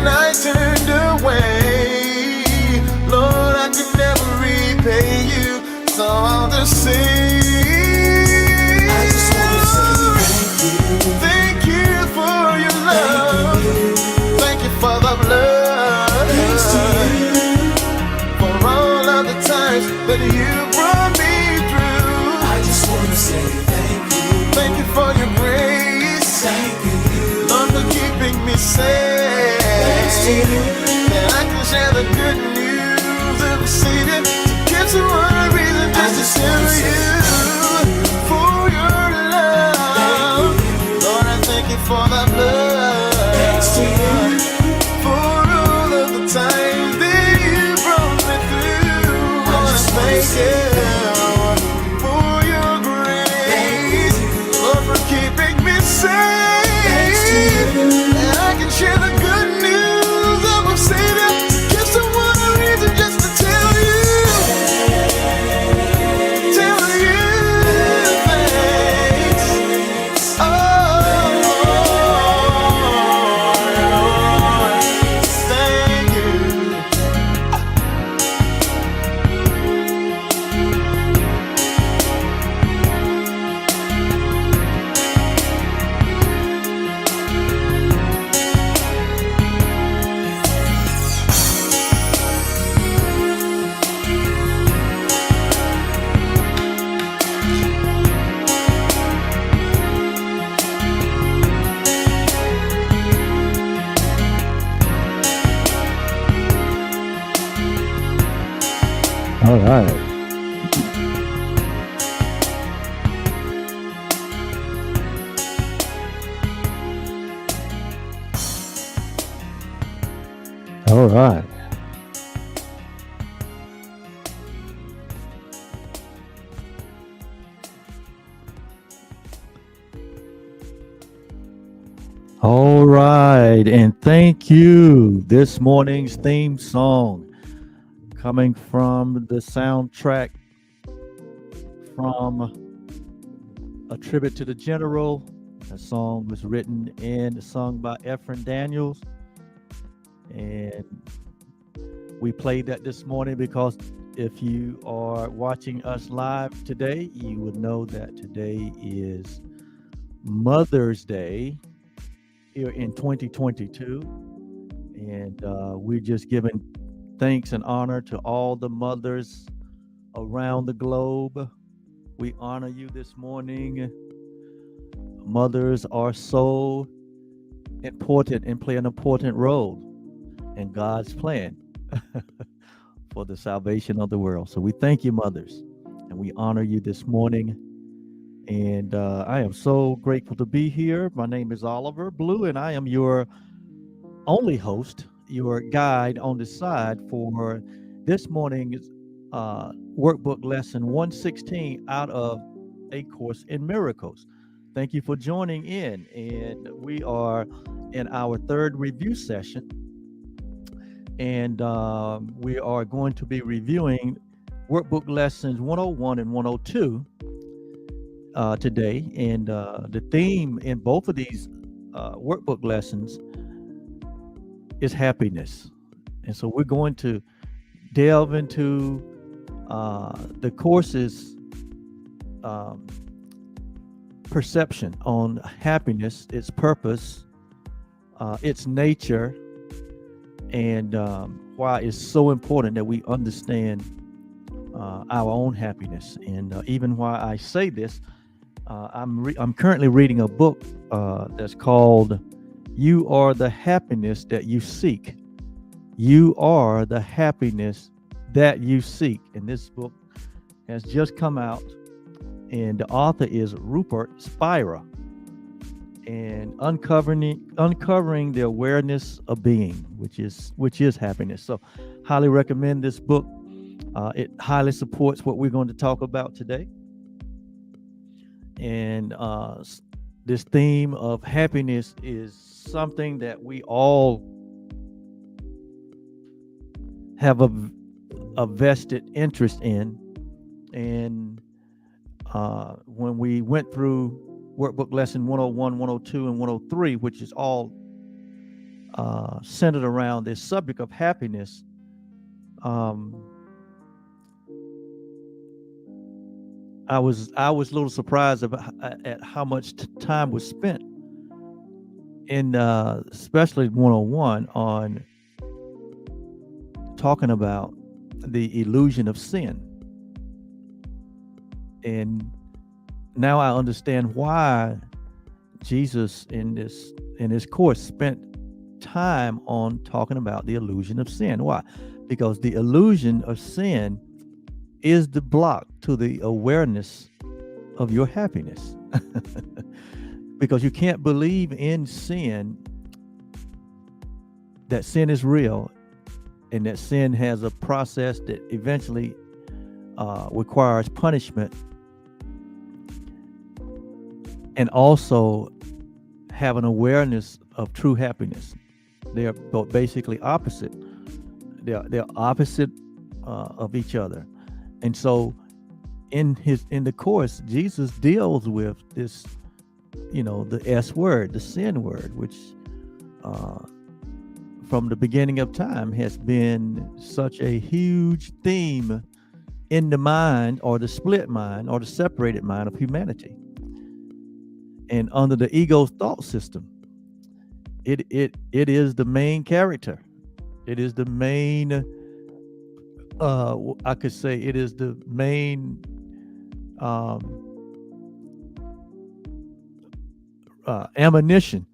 I turned away. Lord, I could never repay you, so I'll just say, I just wanna say thank you for your love. Thank you for the blood. thanks to you. For all of the times that you brought me through. I just wanna say thank you. Thank you for your grace. Thank you. Lord, for keeping me safe. Thanks to you. And I can share the good news of the Savior to give someone a reason just to tell you for your love. Lord, I thank you for the blood. Thanks to you. For all of the times that you brought me through. Lord, I thank you for your grace. Lord, for keeping me safe. And I can share the good news of a Savior. Give someone a reason just to tell you thanks. Oh, Lord, thank you. All right. All right. All right. And thank you. This morning's theme song coming from the soundtrack from A Tribute to the General. The song was written and sung by Ephraim Daniels. And we played that this morning because if you are watching us live today, you would know that today is Mother's Day here in 2022. And we're just giving thanks and honor to all the mothers around the globe. We honor you this morning. Mothers are so important and play an important role in God's plan for the salvation of the world. So we thank you, mothers, and we honor you this morning. And I am so grateful to be here. My name is Oliver Blue, and I am your only host, your guide on the side for this morning's workbook lesson 116 out of A Course in Miracles. Thank you for joining in. And we are in our third review session. And we are going to be reviewing workbook lessons 101 and 102 today. And the theme in both of these workbook lessons is happiness. And so we're going to delve into the course's perception on happiness, its purpose, its nature, and why it's so important that we understand our own happiness. And even why I say this, I'm currently reading a book that's called "You Are the Happiness That You Seek." You are the happiness that you seek. And this book has just come out, and the author is Rupert Spira, and uncovering the awareness of being, which is happiness. So highly recommend this book. It highly supports what we're going to talk about today. And this theme of happiness is something that we all have a vested interest in. And when we went through workbook lesson 101, 102, and 103, which is all centered around this subject of happiness, um, I was a little surprised at how much time was spent in especially 101 on talking about the illusion of sin. And now I understand why Jesus in this course spent time on talking about the illusion of sin. Why? Because the illusion of sin is the block to the awareness of your happiness. Because you can't believe in sin, that sin is real, and that sin has a process that eventually requires punishment, and also have an awareness of true happiness. They are both basically opposite. They're opposite of each other. And so in the course, Jesus deals with this, the S word, the sin word, which from the beginning of time has been such a huge theme in the mind, or the split mind, or the separated mind of humanity. And under the ego's thought system, it is the main character. It is the main, I could say it is the main ammunition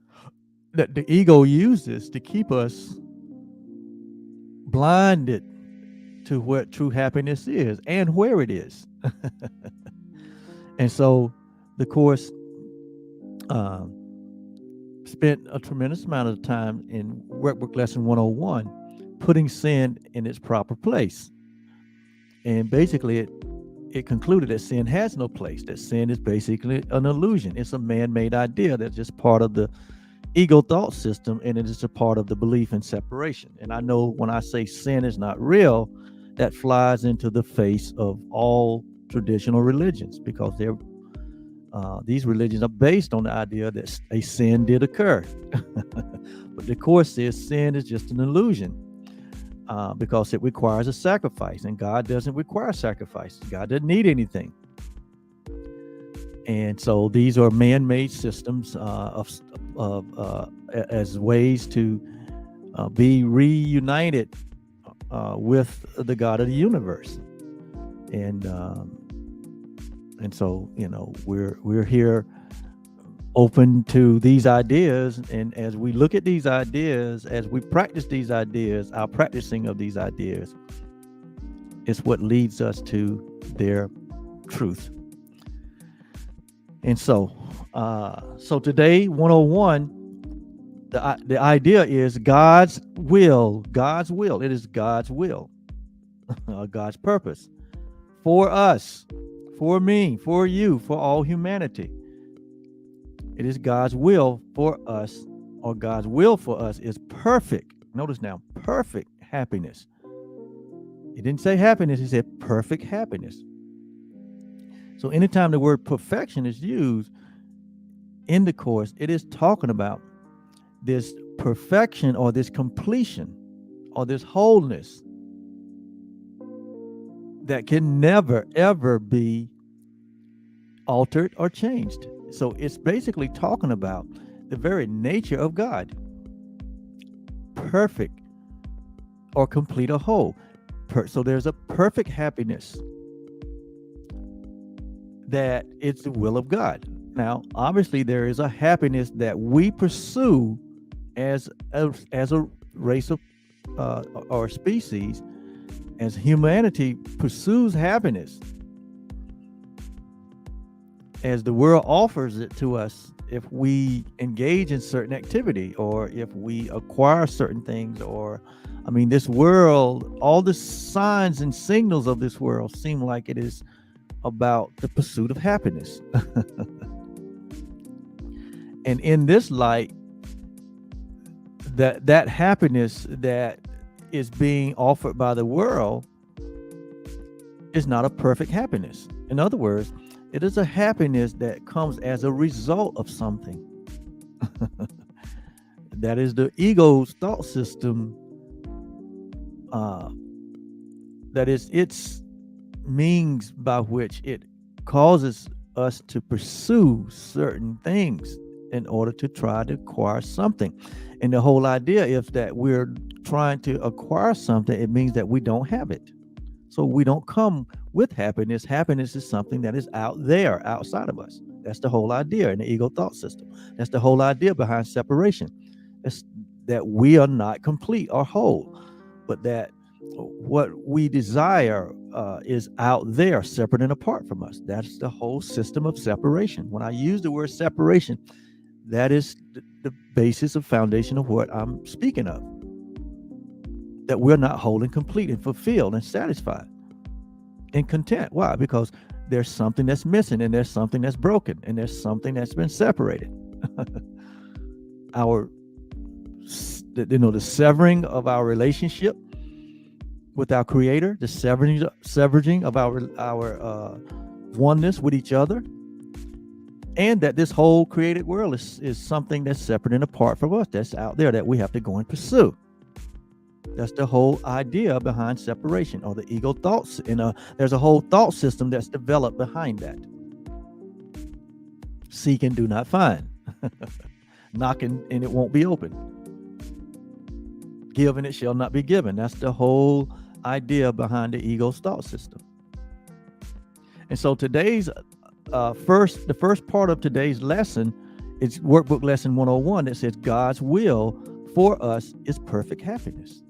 that the ego uses to keep us blinded to what true happiness is and where it is. And so the course spent a tremendous amount of time in Workbook Lesson 101 putting sin in its proper place. And basically it concluded that sin has no place, that sin is basically an illusion. It's a man-made idea that's just part of the ego thought system, and it is a part of the belief in separation. And I know when I say sin is not real, that flies into the face of all traditional religions, because these religions are based on the idea that a sin did occur. But the Course says sin is just an illusion, because it requires a sacrifice, and God doesn't require sacrifice. God doesn't need anything. And so these are man-made systems as ways to be reunited with the God of the universe. And so we're here open to these ideas, and as we look at these ideas, as we practice these ideas, our practicing of these ideas is what leads us to their truth. And so today, 101, the idea is God's will. It is God's will, God's purpose for us, for me, for you, for all humanity. It is God's will for us, or God's will for us is perfect. Notice now, perfect happiness. He didn't say happiness, he said perfect happiness. So anytime the word perfection is used in the Course, it is talking about this perfection, or this completion, or this wholeness that can never, ever be altered or changed. So it's basically talking about the very nature of God. Perfect, or complete, or whole. So there's a perfect happiness that it's the will of God. Now, obviously, there is a happiness that we pursue as a race of or species, as humanity pursues happiness, as the world offers it to us if we engage in certain activity, or if we acquire certain things, or this world, all the signs and signals of this world seem like it is about the pursuit of happiness. And in this light, that happiness that is being offered by the world is not a perfect happiness. In other words, it is a happiness that comes as a result of something. That is the ego's thought system. That is its means by which it causes us to pursue certain things in order to try to acquire something. And the whole idea is that we're trying to acquire something, it means that we don't have it. So we don't come with happiness. Happiness is something that is out there, outside of us. That's the whole idea in the ego thought system. That's the whole idea behind separation. It's that we are not complete or whole, but that what we desire is out there, separate and apart from us. That's the whole system of separation. When I use the word separation, that is the basis of foundation of what I'm speaking of. That we're not whole and complete and fulfilled and satisfied and content. Why? Because there's something that's missing, and there's something that's broken, and there's something that's been separated. The severing of our relationship with our Creator, the severing of our oneness with each other, and that this whole created world is something that's separate and apart from us, that's out there, that we have to go and pursue. That's the whole idea behind separation, or the ego thoughts. And there's a whole thought system that's developed behind that. Seek and do not find. Knock and it won't be open. Give and it shall not be given. That's the whole idea behind the ego's thought system. And so today's the first part of today's lesson is workbook lesson 101 that says God's will for us is perfect happiness.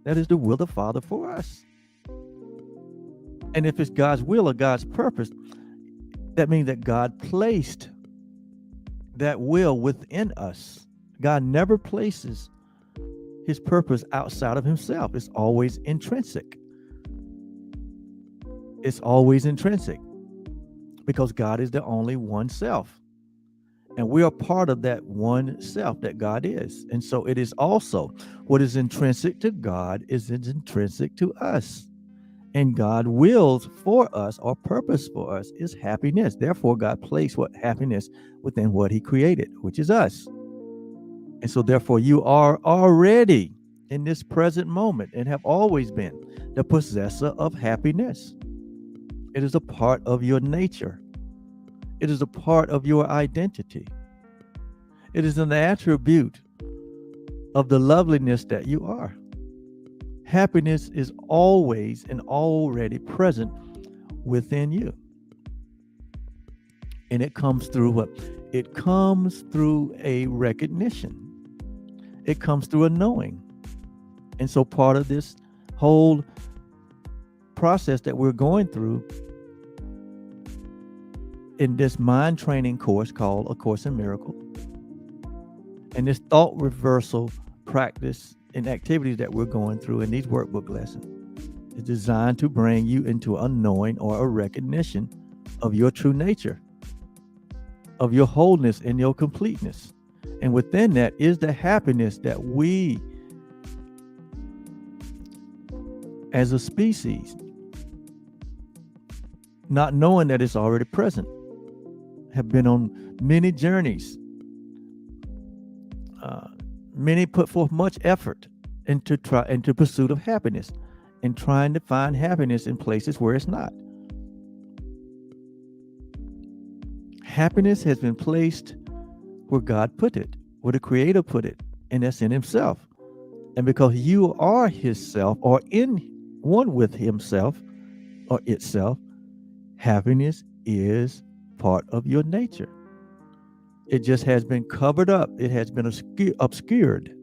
That is the will of the Father for us. And if it's God's will or God's purpose, that means that God placed that will within us. God never places his purpose outside of himself. It's always intrinsic. It's always intrinsic, because God is the only one self. And we are part of that one self that God is. And so it is also what is intrinsic to God is intrinsic to us. And God wills for us, or purpose for us, is happiness. Therefore, God placed what happiness within what he created, which is us. And so therefore, you are already in this present moment, and have always been, the possessor of happiness. It is a part of your nature. It is a part of your identity. It is an attribute of the loveliness that you are. Happiness is always and already present within you. And it comes through what? It comes through a recognition. It comes through a knowing. And so part of this whole process that we're going through in this mind training course called A Course in Miracles, and this thought reversal practice and activities that we're going through in these workbook lessons is designed to bring you into a knowing or a recognition of your true nature, of your wholeness and your completeness. And within that is the happiness that we as a species, not knowing that it's already present, have been on many journeys. Many put forth much effort into pursuit of happiness, and trying to find happiness in places where it's not. Happiness has been placed where God put it, where the Creator put it, and that's in himself. And because you are his self, or in one with himself or itself, happiness is part of your nature. It just has been covered up. It has been obscured.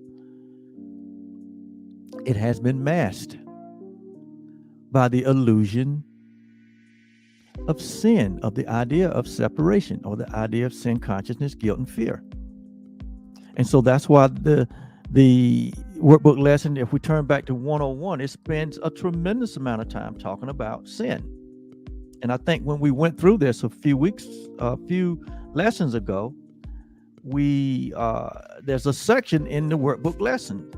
It has been masked by the illusion of sin, of the idea of separation, or the idea of sin consciousness, guilt, and fear. And so that's why the workbook lesson, if we turn back to 101, it spends a tremendous amount of time talking about sin. And I think when we went through this a few lessons ago, there's a section in the workbook lesson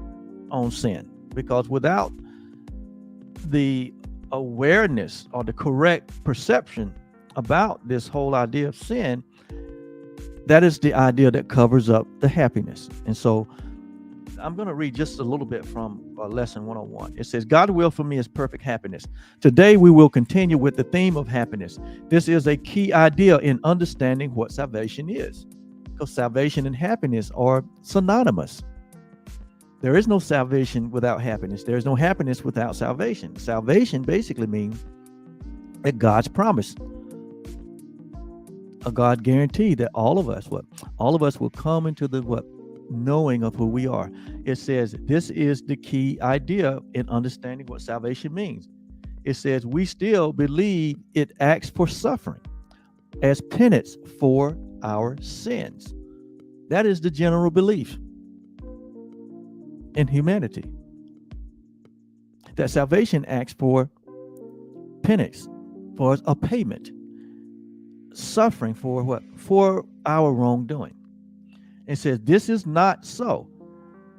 on sin, because without the awareness or the correct perception about this whole idea of sin, that is the idea that covers up the happiness. And so I'm going to read just a little bit from lesson 101. It says, God's will for me is perfect happiness. Today, we will continue with the theme of happiness. This is a key idea in understanding what salvation is, because salvation and happiness are synonymous. There is no salvation without happiness. There is no happiness without salvation. Salvation basically means that God's promise, a God guarantee that all of us will come into the knowing of who we are. It says this is the key idea in understanding what salvation means. It says we still believe it acts for suffering as penance for our sins. That is the general belief in humanity, that salvation acts for penance, for a payment, suffering for what? For our wrongdoing. It says this is not so,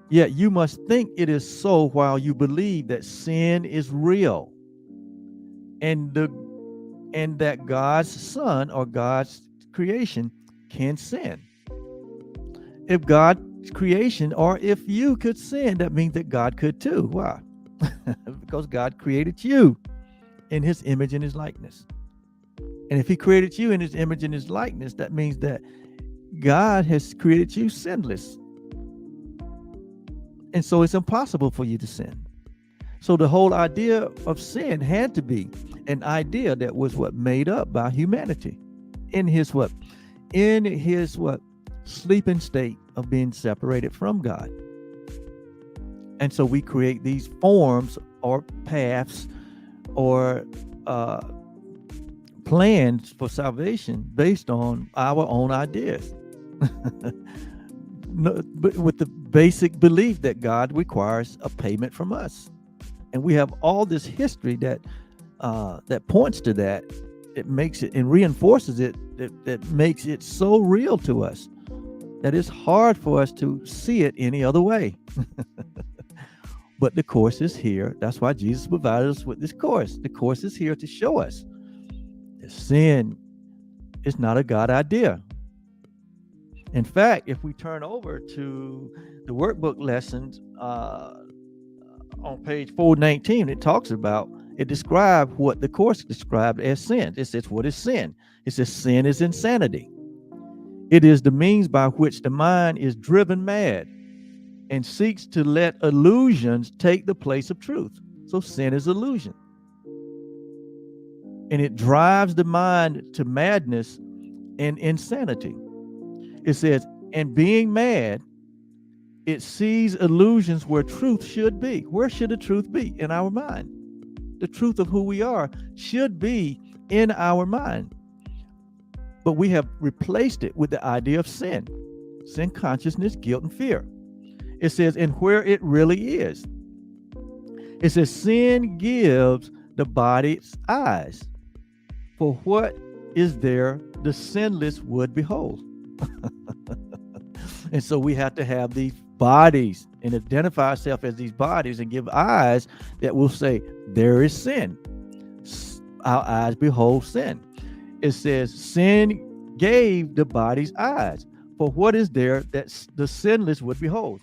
yet you must think it is so while you believe that sin is real, and that God's Son or God's creation can sin. If God's creation, or if you could sin, that means that God could too. Why? Because God created you in his image and his likeness. And if he created you in his image and his likeness, that means that God has created you sinless. And so it's impossible for you to sin. So the whole idea of sin had to be an idea that was made up by humanity in his sleeping state of being separated from God. And so we create these forms or paths or plans for salvation based on our own ideas. No, but with the basic belief that God requires a payment from us. And we have all this history that points to that. It makes it and reinforces it, that makes it so real to us that it's hard for us to see it any other way. But the course is here. That's why Jesus provided us with this course. The course is here to show us that sin is not a God idea. In fact, if we turn over to the workbook lessons on page 419, it describes what the course described as sin. It says, what is sin? It says sin is insanity. It is the means by which the mind is driven mad and seeks to let illusions take the place of truth. So sin is illusion. And it drives the mind to madness and insanity. It says, and being mad, it sees illusions where truth should be. Where should the truth be? In our mind. The truth of who we are should be in our mind. But we have replaced it with the idea of sin consciousness, guilt, and fear. It says, and where it really is. It says, sin gives the body its eyes. For what is there the sinless would behold? And so we have to have these bodies and identify ourselves as these bodies and give eyes that will say, there is sin. Our eyes behold sin. It says, sin gave the body's eyes. For what is there that the sinless would behold?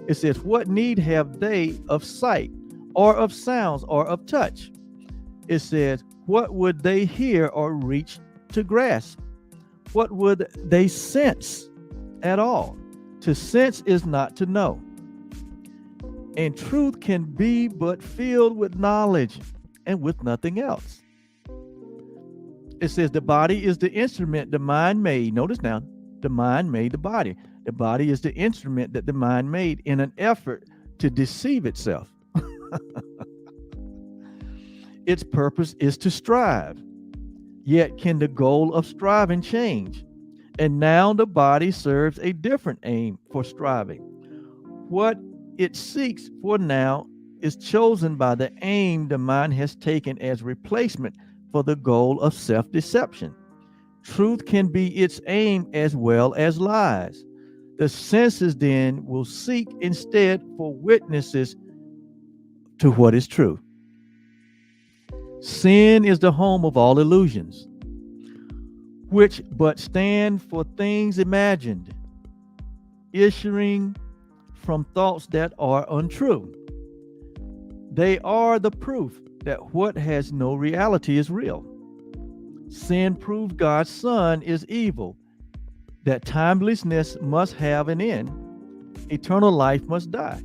It says, what need have they of sight or of sounds or of touch? It says, what would they hear or reach to grasp? What would they sense at all? To sense is not to know. And truth can be but filled with knowledge and with nothing else. It says the body is the instrument the mind made. Notice now, the mind made the body. The body is the instrument that the mind made in an effort to deceive itself. Its purpose is to strive. Yet can the goal of striving change? And now the body serves a different aim for striving. What it seeks for now is chosen by the aim the mind has taken as replacement for the goal of self-deception. Truth can be its aim as well as lies. The senses then will seek instead for witnesses to what is true. Sin is the home of all illusions, which but stand for things imagined, issuing from thoughts that are untrue. They are the proof that what has no reality is real. Sin proved God's Son is evil, that timelessness must have an end, eternal life must die.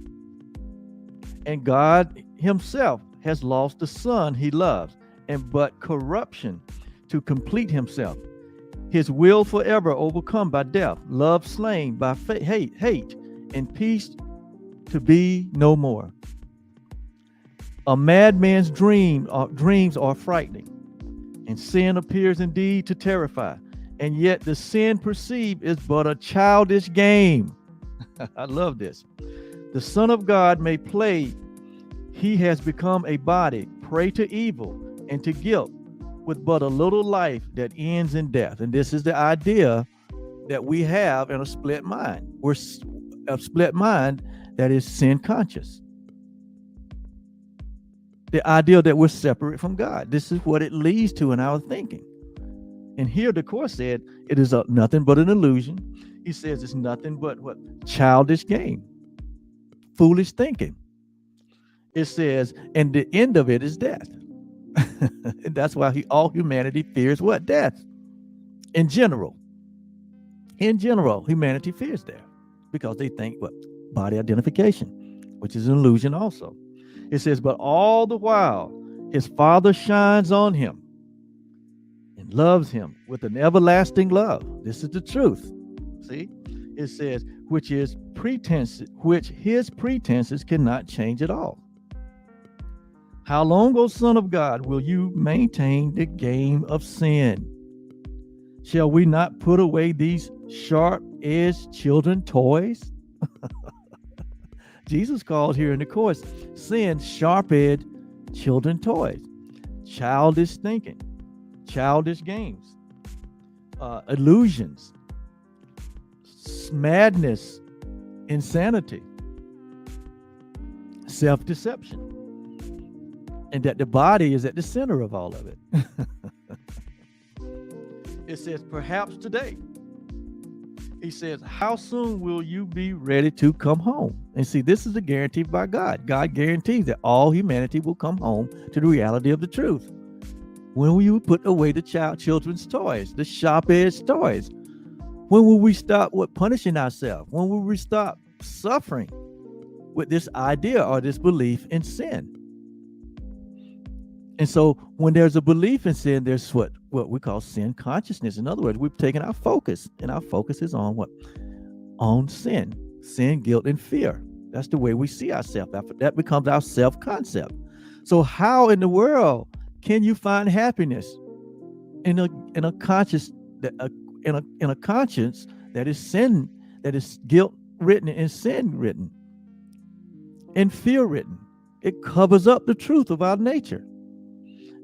And God himself has lost the Son he loves, and but corruption to complete himself. His will forever overcome by death, love slain by hate, and peace to be no more. A madman's dreams are frightening, and sin appears indeed to terrify, and yet the sin perceived is but a childish game. I love this. The Son of God may play. He has become a body, prey to evil and to guilt, with but a little life that ends in death. And this is the idea that we have in a split mind. We're a split mind that is sin conscious. The idea that we're separate from God. This is what it leads to in our thinking. And here the Course said it is nothing but an illusion. He says it's nothing but what? Childish game, foolish thinking. It says, and the end of it is death. And that's why all humanity fears what? Death. In general, humanity fears death because they think what? Body identification, which is an illusion also. It says, but all the while his Father shines on him and loves him with an everlasting love. This is the truth. See, it says, which his pretenses cannot change at all. How long, O Son of God, will you maintain the game of sin? Shall we not put away these sharp-edged children toys? Jesus called here in the Course sin sharp-edged children toys, childish thinking, childish games, illusions, madness, insanity, self-deception, and that the body is at the center of all of it. It says, perhaps today. He says, how soon will you be ready to come home? And see, this is a guarantee by God. God guarantees that all humanity will come home to the reality of the truth. When will you put away the children's toys, the sharp-edged toys? When will we stop punishing ourselves? When will we stop suffering with this idea or this belief in sin? And so when there's a belief in sin, there's what we call sin consciousness. In other words, we've taken our focus, and our focus is on what? On sin, guilt, and fear. That's the way we see ourselves. That becomes our self-concept. So how in the world can you find happiness in a conscience that is sin, that is guilt written and sin written and fear written? It covers up the truth of our nature.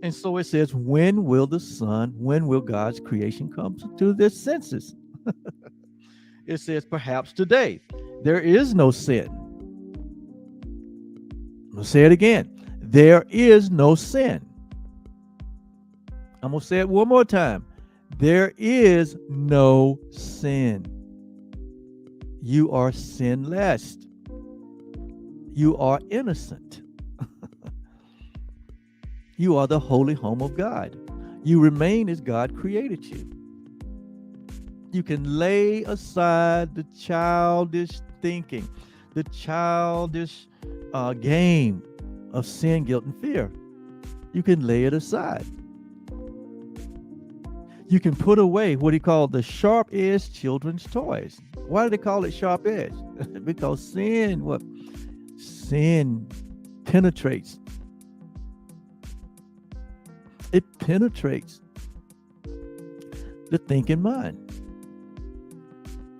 And so it says, when will God's creation come to their senses? It says, perhaps today. There is no sin. I'll say it again. There is no sin. I'm going to say it one more time. There is no sin. You are sinless. You are innocent. You are the holy home of God. You remain as God created you. You can lay aside the childish thinking, the childish game of sin, guilt, and fear. You can lay it aside. You can put away what he called the sharp-edged children's toys. Why do they call it sharp-edged? Because sin penetrates. It penetrates the thinking mind.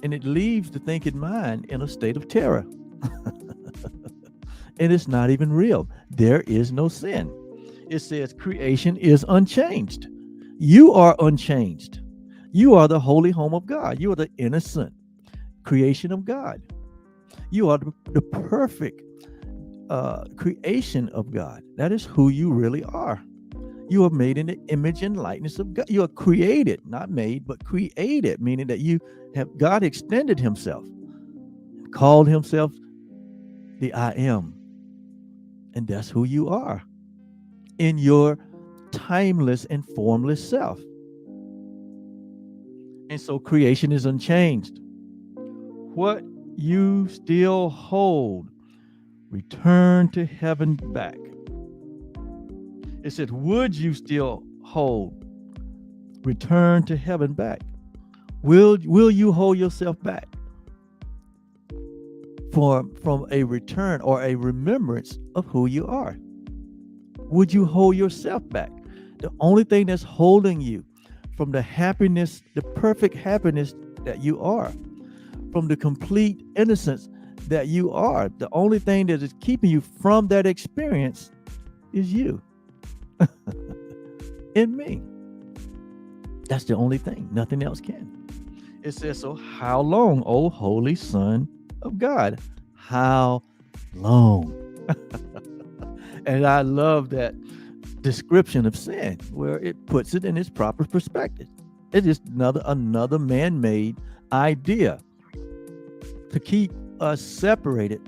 And it leaves the thinking mind in a state of terror. And it's not even real. There is no sin. It says creation is unchanged. You are unchanged. You are the holy home of God. You are the innocent creation of God. You are the perfect creation of God. That is who you really are. You are made in the image and likeness of God. You are created, not made, but created, meaning that God extended himself, called himself the I am. And that's who you are in your timeless and formless self. And so creation is unchanged. What you still hold, return to heaven back. It said, would you still hold, return to heaven back? Will you hold yourself back from a return or a remembrance of who you are? Would you hold yourself back? The only thing that's holding you from the happiness, the perfect happiness that you are, from the complete innocence that you are, the only thing that is keeping you from that experience is you and me. That's the only thing. Nothing else can. It says, so how long, O Holy Son of God? How long? And I love that description of sin where it puts it in its proper perspective. It is another man-made idea to keep us separated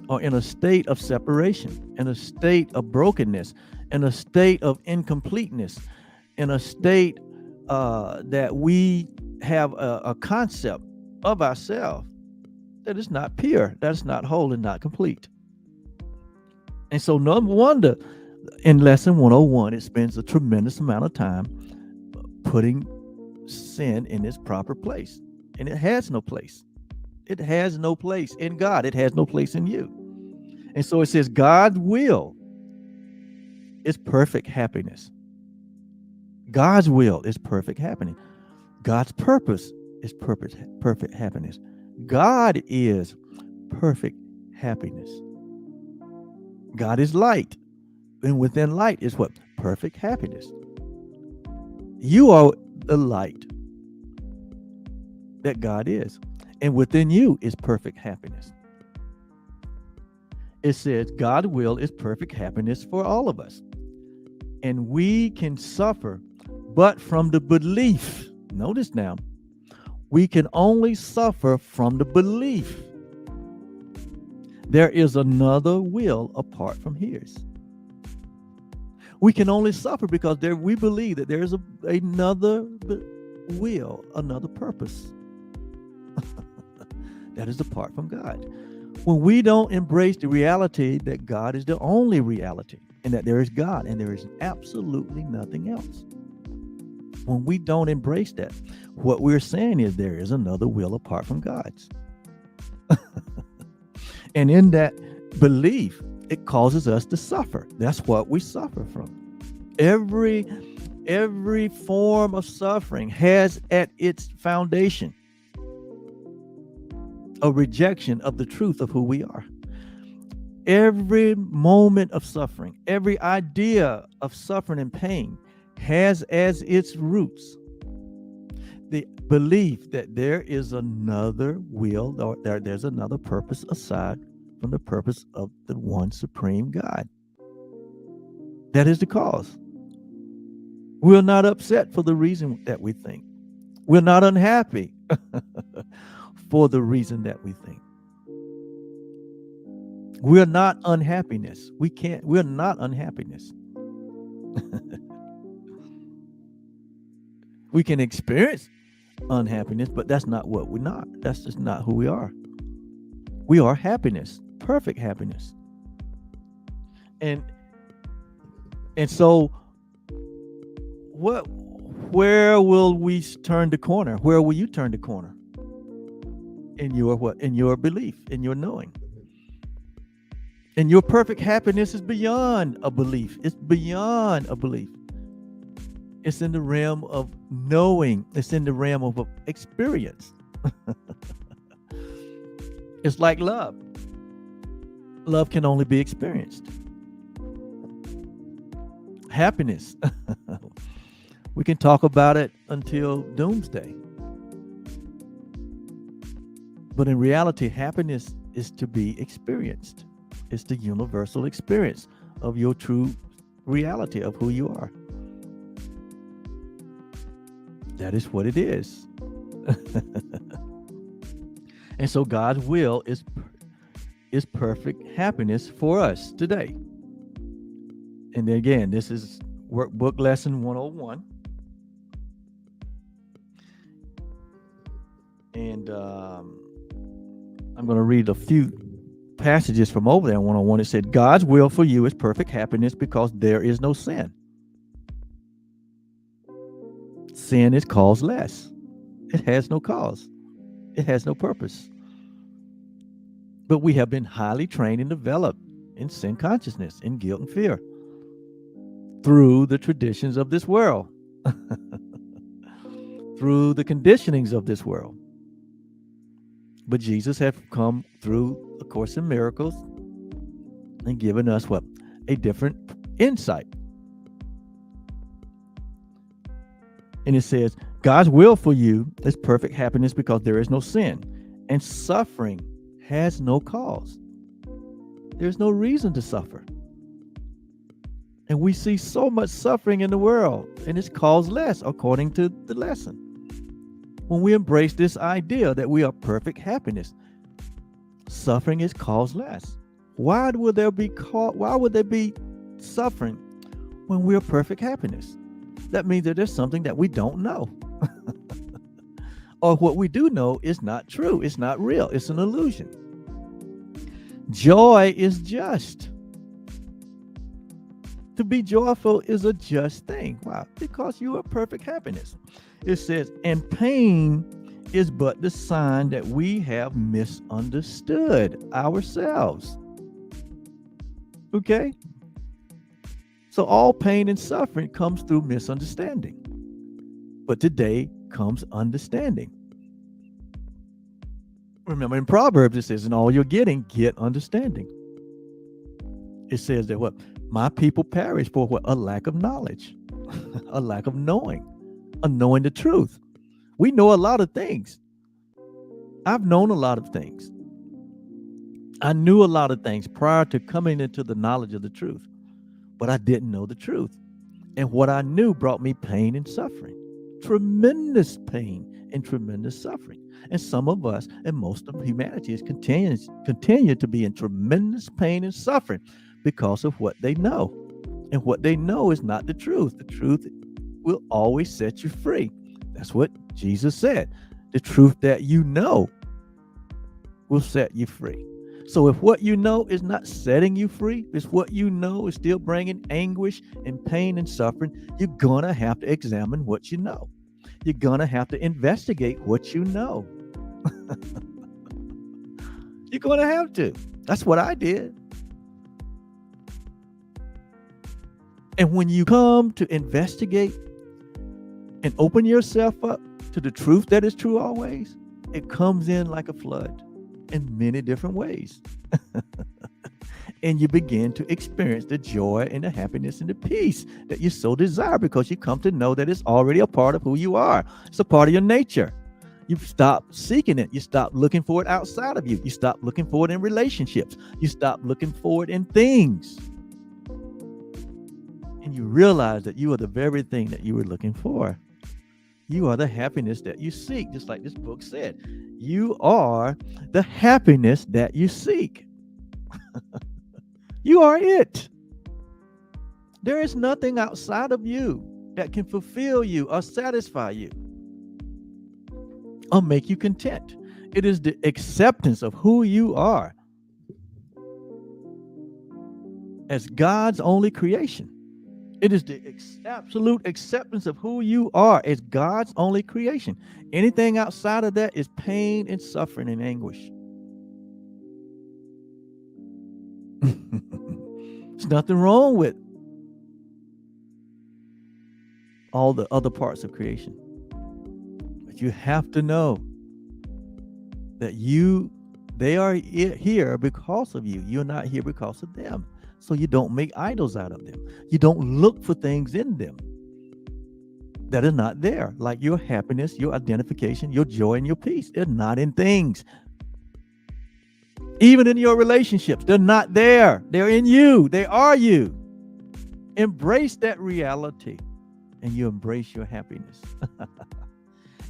or in a state of separation, in a state of brokenness, in a state of incompleteness, in a state that we have a concept of ourselves that is not pure, that is not whole and not complete. And so no wonder in lesson 101, it spends a tremendous amount of time putting sin in its proper place. And it has no place. It has no place in God. It has no place in you. And so it says God's will is perfect happiness. God's will is perfect happiness. God's purpose is perfect happiness. God is perfect happiness. God is light. And within light is what? Perfect happiness. You are the light that God is. And within you is perfect happiness. It says God's will is perfect happiness for all of us. And we can suffer, but from the belief. Notice now, we can only suffer from the belief there is another will apart from his. We can only suffer because we believe that there is another will, another purpose that is apart from God. When we don't embrace the reality that God is the only reality and that there is God and there is absolutely nothing else. When we don't embrace that, what we're saying is there is another will apart from God's. And in that belief, it causes us to suffer. That's what we suffer from. Every form of suffering has at its foundation a rejection of the truth of who we are. Every moment of suffering, every idea of suffering and pain has as its roots the belief that there is another will, or there's another purpose aside from the purpose of the one supreme God. That is the cause. We're not upset for the reason that we think. We're not unhappy for the reason that we think. We're not unhappiness. We're not unhappiness. We can experience unhappiness, but that's not what we're not. That's just not who we are. We are happiness, perfect happiness. And so where will we turn the corner? Where will you turn the corner? In your what? In your belief, in your knowing. And your perfect happiness is beyond a belief. It's beyond a belief. It's in the realm of knowing. It's in the realm of experience. It's like love. Love can only be experienced. Happiness. We can talk about it until doomsday. But in reality, happiness is to be experienced. It's the universal experience of your true reality of who you are. That is what it is. And so God's will is perfect happiness for us today. And then again, this is workbook lesson 101. And I'm going to read a few passages from over there in 101. It said, God's will for you is perfect happiness because there is no sin. Sin is causeless. It has no cause. It has no purpose. But we have been highly trained and developed in sin consciousness, in guilt and fear, through the traditions of this world, through the conditionings of this world. But Jesus has come through A Course in Miracles and given us what? A different insight. And it says, God's will for you is perfect happiness because there is no sin, and suffering has no cause. There's no reason to suffer. And we see so much suffering in the world, and it's causeless according to the lesson. When we embrace this idea that we are perfect happiness, suffering is causeless. Why would there be suffering when we're perfect happiness? That means that there's something that we don't know. Or what we do know is not true. It's not real. It's an illusion. Joy is just. To be joyful is a just thing. Why? Because you are perfect happiness. It says, and pain is but the sign that we have misunderstood ourselves. Okay? So all pain and suffering comes through misunderstanding. But today comes understanding. Remember in Proverbs it says, in all you're getting, get understanding. It says that what? My people perish for what? A lack of knowledge, a lack of knowing the truth. We know a lot of things. I've known a lot of things. I knew a lot of things prior to coming into the knowledge of the truth, but I didn't know the truth. And what I knew brought me pain and suffering, tremendous pain and tremendous suffering. And some of us and most of humanity is continue to be in tremendous pain and suffering because of what they know. And what they know is not the truth. The truth will always set you free. That's what Jesus said. The truth that you know will set you free. So if what you know is not setting you free, if what you know is still bringing anguish and pain and suffering, you're going to have to examine what you know. You're going to have to investigate what you know. You're going to have to. That's what I did. And when you come to investigate and open yourself up to the truth that is true always, it comes in like a flood in many different ways. And you begin to experience the joy and the happiness and the peace that you so desire because you come to know that it's already a part of who you are. It's a part of your nature. You stop seeking it. You stop looking for it outside of you. You stop looking for it in relationships. You stop looking for it in things. And you realize that you are the very thing that you were looking for. You are the happiness that you seek, just like this book said. You are the happiness that you seek. You are it. There is nothing outside of you that can fulfill you or satisfy you or make you content. It is the acceptance of who you are as God's only creation. It is the absolute acceptance of who you are as God's only creation. Anything outside of that is pain and suffering and anguish. There's nothing wrong with all the other parts of creation. But you have to know that they are here because of you. You're not here because of them. So you don't make idols out of them. You don't look for things in them that are not there, like your happiness, your identification, your joy, and your peace. They're not in things. Even in your relationships, they're not there. They're in you. They are you. Embrace that reality, and you embrace your happiness.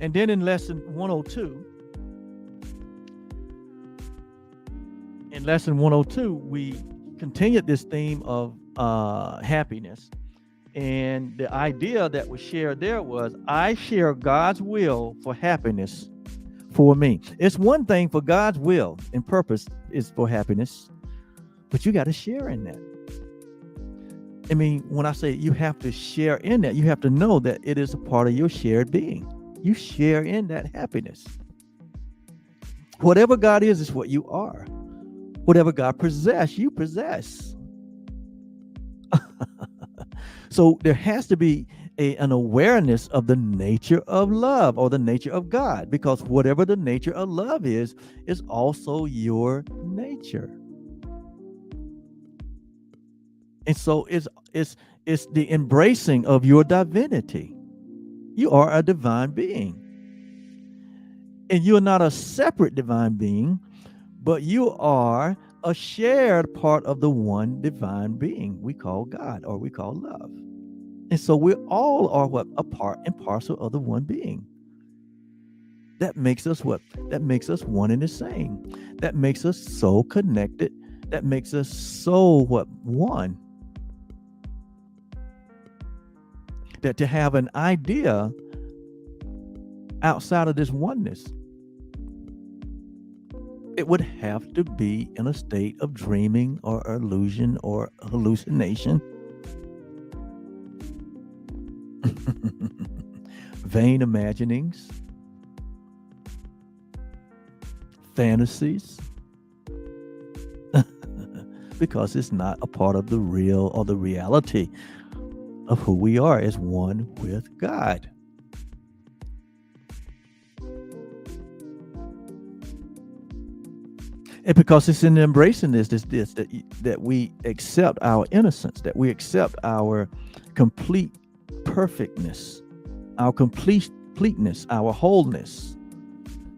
And then in lesson 102, in lesson 102, we continued this theme of happiness. And the idea that was shared there was I share God's will for happiness for me. It's one thing for God's will and purpose is for happiness, but you got to share in that. I mean, when I say you have to share in that, you have to know that it is a part of your shared being. You share in that happiness. Whatever God is what you are. Whatever God possess, you possess. So there has to be an awareness of the nature of love or the nature of God, because whatever the nature of love is also your nature. And so it's the embracing of your divinity. You are a divine being. And you're not a separate divine being, but you are a shared part of the one divine being we call God or we call love. And so we all are what? A part and parcel of the one being. That makes us what? That makes us one and the same. That makes us so connected. That makes us so what? One. That to have an idea outside of this oneness, it would have to be in a state of dreaming or illusion or hallucination. Vain imaginings, fantasies, because it's not a part of the real or the reality of who we are as one with God. And because it's in embracing this that we accept our innocence, that we accept our complete perfectness, our completeness, our wholeness,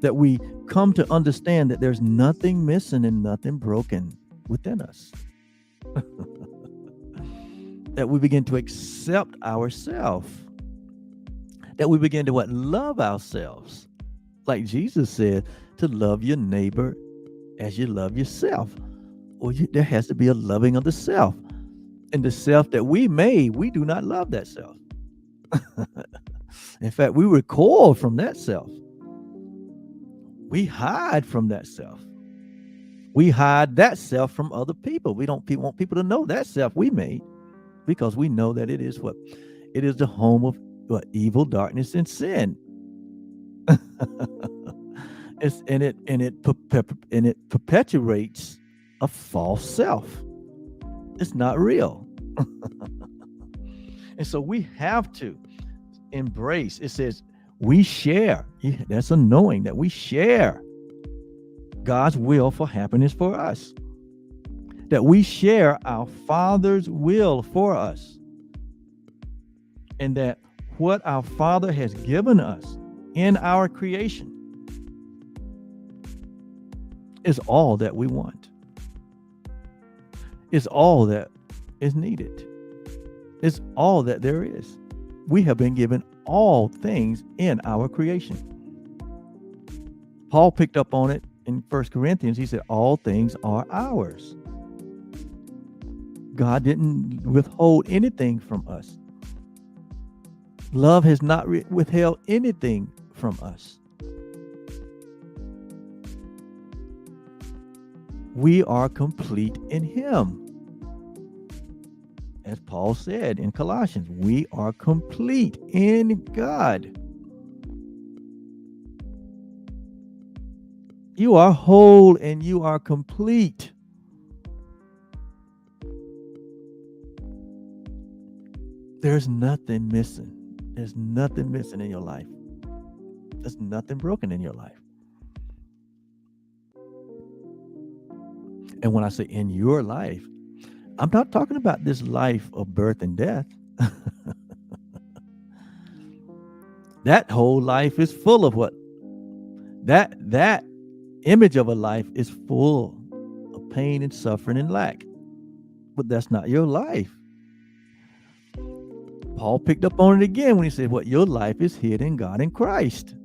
that we come to understand that there's nothing missing and nothing broken within us. That we begin to accept ourselves, that we begin to what? Love ourselves. Like Jesus said, to love your neighbor as you love yourself. Well, there has to be a loving of the self. And the self that we made, we do not love that self. In fact, we recoil from that self. We hide from that self. We hide that self from other people. We don't want people to know that self we made, because we know that it is what? It is the home of what? Evil, darkness, and sin. It perpetuates a false self. It's not real. And so we have to embrace. It says we share. That's a knowing that we share God's will for happiness for us. That we share our Father's will for us. And that what our Father has given us in our creation is all that we want. It's all that is needed. It's all that there is. We have been given all things in our creation. Paul picked up on it in 1 Corinthians. He said, all things are ours. God didn't withhold anything from us. Love has not withheld anything from us. We are complete in Him. As Paul said in Colossians, we are complete in God. You are whole and you are complete. There's nothing missing. There's nothing missing in your life. There's nothing broken in your life. And when I say in your life, I'm not talking about this life of birth and death. That whole life is full of what? That image of a life is full of pain and suffering and lack. But that's not your life. Paul picked up on it again when he said, what? Your life is hid in God in Christ.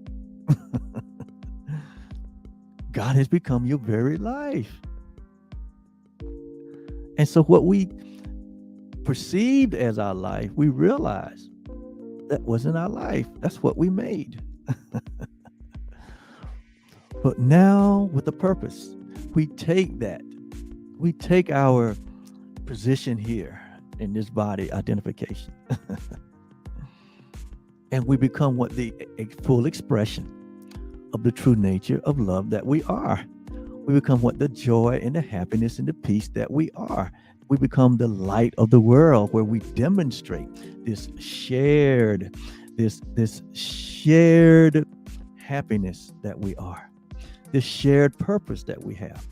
God has become your very life. And so what we perceived as our life, we realized that wasn't our life. That's what we made. But now with a purpose, we take that. We take our position here in this body identification. And we become what the full expression of the true nature of love that we are. We become what the joy and the happiness and the peace that we are. We become the light of the world, where we demonstrate this shared happiness that we are, this shared purpose that we have.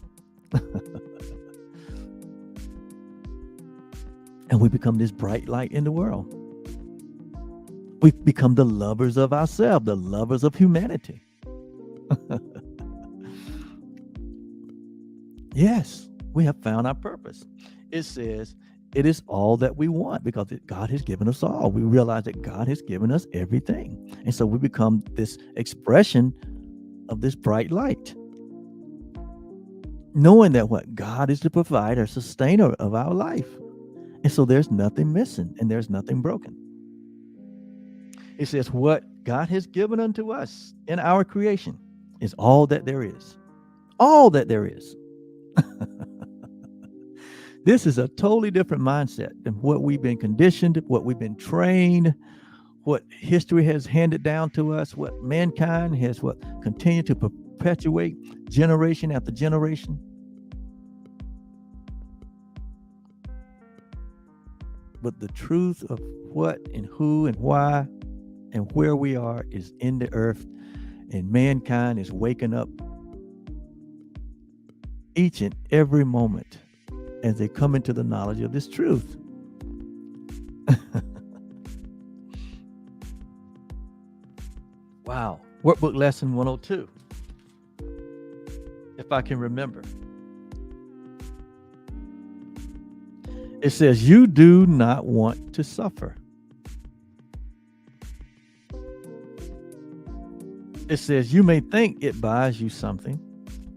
And we become this bright light in the world. We become the lovers of ourselves, the lovers of humanity. Yes, we have found our purpose. It says it is all that we want, because God has given us all. We realize that God has given us everything. And so we become this expression of this bright light, knowing that what God is the provider, sustainer of our life. And so there's nothing missing and there's nothing broken. It says what God has given unto us in our creation is all that there is. All that there is. This is a totally different mindset than what we've been conditioned, what we've been trained, what history has handed down to us, what mankind has continued to perpetuate generation after generation. But the truth of what and who and why and where we are is in the earth, and mankind is waking up each and every moment as they come into the knowledge of this truth. Wow. Workbook lesson 102. If I can remember. It says, you do not want to suffer. It says, you may think it buys you something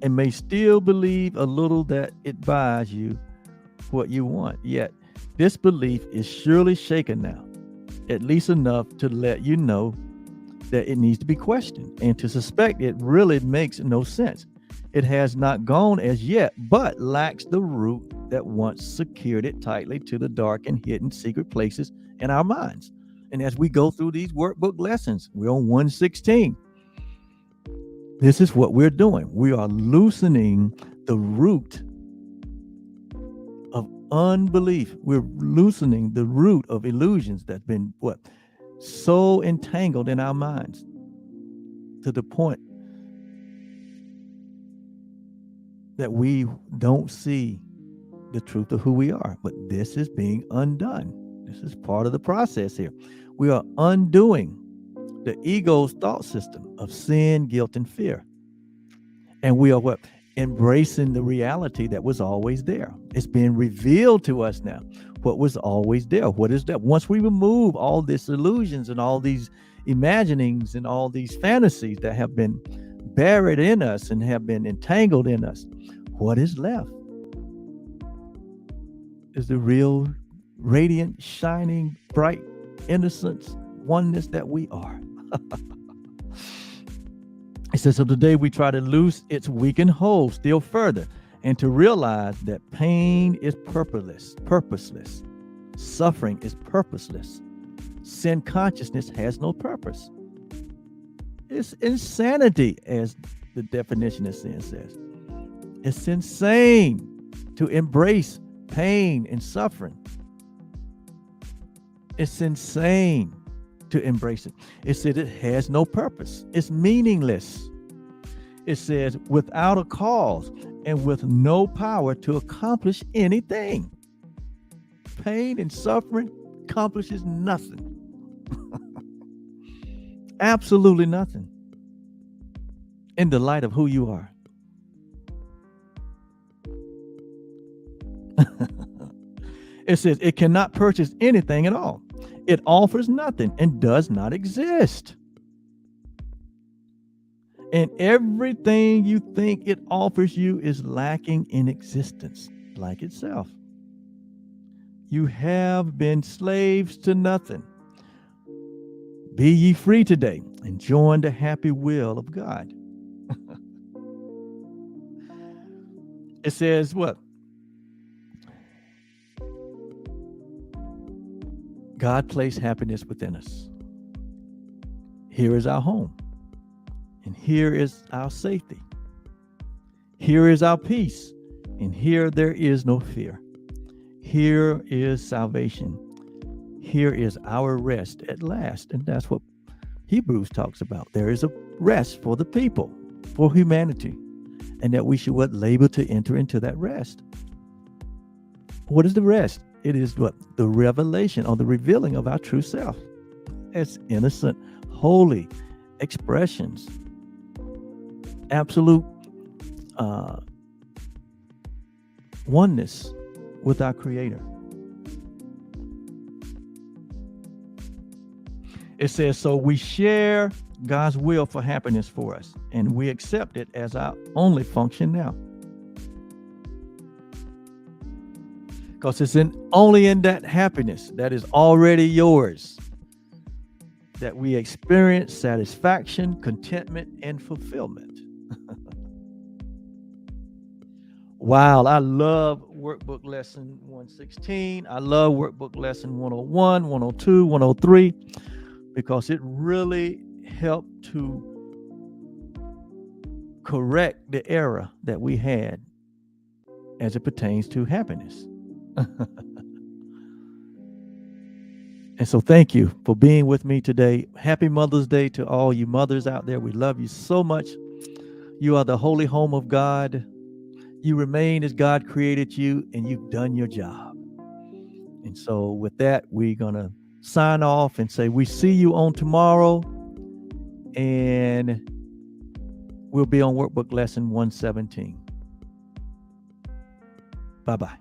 and may still believe a little that it buys you what you want. Yet this belief is surely shaken now, at least enough to let you know that it needs to be questioned and to suspect it really makes no sense. It has not gone as yet, but lacks the root that once secured it tightly to the dark and hidden secret places in our minds. And as we go through these workbook lessons, we're on 116. This is what we're doing. We are loosening the root of unbelief. We're loosening the root of illusions that's been so entangled in our minds to the point that we don't see the truth of who we are. But this is being undone. This is part of the process here. We are undoing the ego's thought system of sin, guilt, and fear. And we are embracing the reality that was always there. It's being revealed to us now. What was always there? What is that? Once we remove all these illusions and all these imaginings and all these fantasies that have been buried in us and have been entangled in us, what is left is the real, radiant, shining, bright, innocence, oneness that we are. It says, so today we try to loose its weakened hold still further and to realize that pain is purposeless. Suffering is purposeless. Sin consciousness has no purpose. It's insanity, as the definition of sin says. It's insane to embrace pain and suffering. It's insane to embrace it. It said it has no purpose. It's meaningless. It says without a cause and with no power to accomplish anything. Pain and suffering accomplishes nothing. Absolutely nothing in the light of who you are. It says it cannot purchase anything at all. It offers nothing and does not exist. And everything you think it offers you is lacking in existence, like itself. You have been slaves to nothing. Be ye free today and join the happy will of God. It says what? God placed happiness within us. Here is our home. And here is our safety. Here is our peace. And here there is no fear. Here is salvation. Here is our rest at last. And that's what Hebrews talks about. There is a rest for the people, for humanity. And that we should labor to enter into that rest. What is the rest? It is what? The revelation or the revealing of our true self as innocent, holy expressions. Absolute oneness with our Creator. It says, so we share God's will for happiness for us, and we accept it as our only function now. Because it's only in that happiness that is already yours that we experience satisfaction, contentment, and fulfillment. Wow, I love workbook lesson 116. I love workbook lesson 101, 102, 103, because it really helped to correct the error that we had as it pertains to happiness. And so thank you for being with me today. Happy Mother's Day to all you mothers out there. We love you so much. You are the holy home of God. You remain as God created you, and you've done your job. And so with that, we're going to sign off and say we see you on tomorrow, and we'll be on workbook lesson 117. Bye-bye.